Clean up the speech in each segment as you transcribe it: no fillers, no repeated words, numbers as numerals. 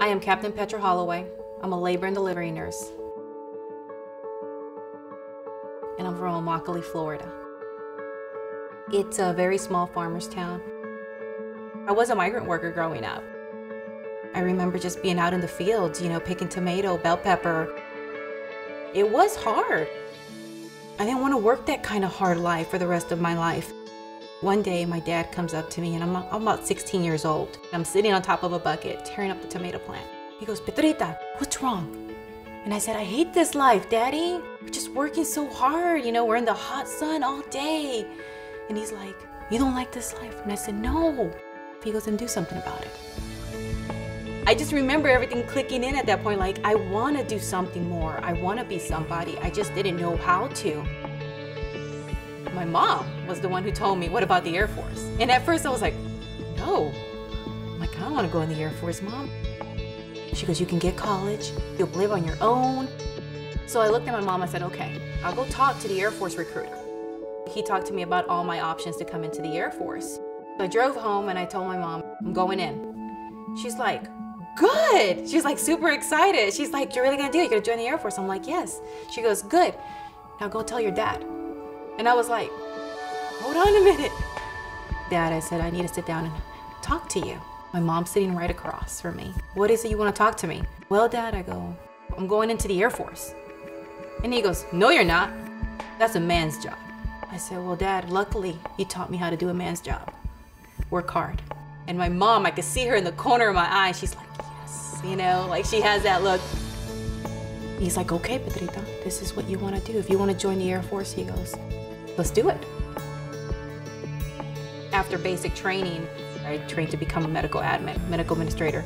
I am Captain Petra Holloway. I'm a labor and delivery nurse. And I'm from Immokalee, Florida. It's a very small farmer's town. I was a migrant worker growing up. I remember just being out in the fields, picking tomato, bell pepper. It was hard. I didn't want to work that kind of hard life for the rest of my life. One day, my dad comes up to me, and I'm about 16 years old. I'm sitting on top of a bucket, tearing up the tomato plant. He goes, "Petrita, what's wrong?" And I said, "I hate this life, Daddy. We're just working so hard, we're in the hot sun all day." And he's like, "You don't like this life?" And I said, "No." He goes, "Then do something about it." I just remember everything clicking in at that point, like, I want to do something more. I want to be somebody. I just didn't know how to. My mom was the one who told me, "What about the Air Force?" And at first I was like, "No." I'm like, "I don't want to go in the Air Force, Mom." She goes, "You can get college. You'll live on your own." So I looked at my mom, I said, "Okay, I'll go talk to the Air Force recruiter." He talked to me about all my options to come into the Air Force. So I drove home and I told my mom, "I'm going in." She's like, "Good." She's like super excited. She's like, "You're really gonna do it? You're gonna join the Air Force?" I'm like, "Yes." She goes, "Good. Now go tell your dad." And I was like, "Hold on a minute." "Dad," I said, "I need to sit down and talk to you." My mom's sitting right across from me. "What is it you want to talk to me?" "Well, Dad," I go, "I'm going into the Air Force." And he goes, "No, you're not. That's a man's job." I said, "Well, Dad, luckily you taught me how to do a man's job. Work hard." And my mom, I could see her in the corner of my eye. She's like, "Yes," like she has that look. He's like, "Okay, Petrita, this is what you want to do. If you want to join the Air Force," he goes, "let's do it." After basic training, I trained to become a medical administrator.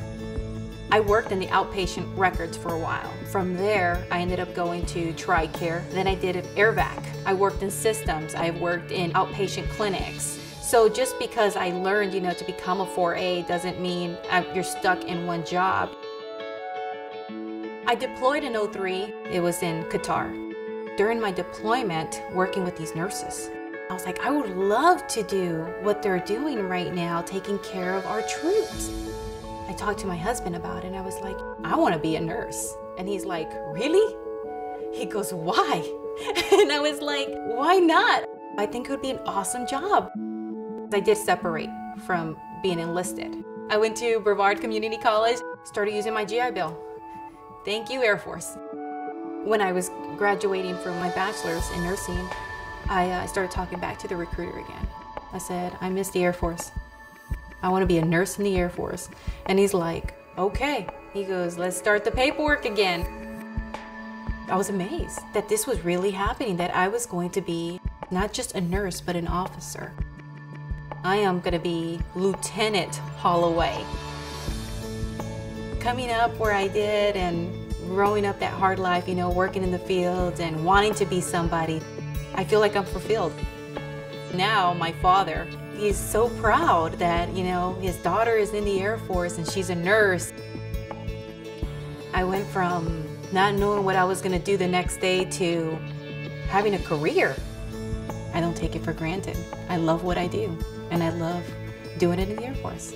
I worked in the outpatient records for a while. From there, I ended up going to TRICARE. Then I did AirVac. I worked in systems. I worked in outpatient clinics. So just because I learned, to become a 4A doesn't mean you're stuck in one job. I deployed in '03. It was in Qatar. During my deployment, working with these nurses, I was like, I would love to do what they're doing right now, taking care of our troops. I talked to my husband about it, and I was like, I want to be a nurse. And he's like, "Really?" He goes, "Why?" And I was like, "Why not? I think it would be an awesome job." I did separate from being enlisted. I went to Brevard Community College, started using my GI Bill. Thank you, Air Force. When I was graduating from my bachelor's in nursing, I started talking back to the recruiter again. I said, "I miss the Air Force. I want to be a nurse in the Air Force." And he's like, "Okay." He goes, "Let's start the paperwork again." I was amazed that this was really happening, that I was going to be not just a nurse, but an officer. I am going to be Lieutenant Holloway. Coming up where I did and growing up that hard life, working in the fields and wanting to be somebody, I feel like I'm fulfilled. Now my father, he's so proud that, his daughter is in the Air Force and she's a nurse. I went from not knowing what I was going to do the next day to having a career. I don't take it for granted. I love what I do, and I love doing it in the Air Force.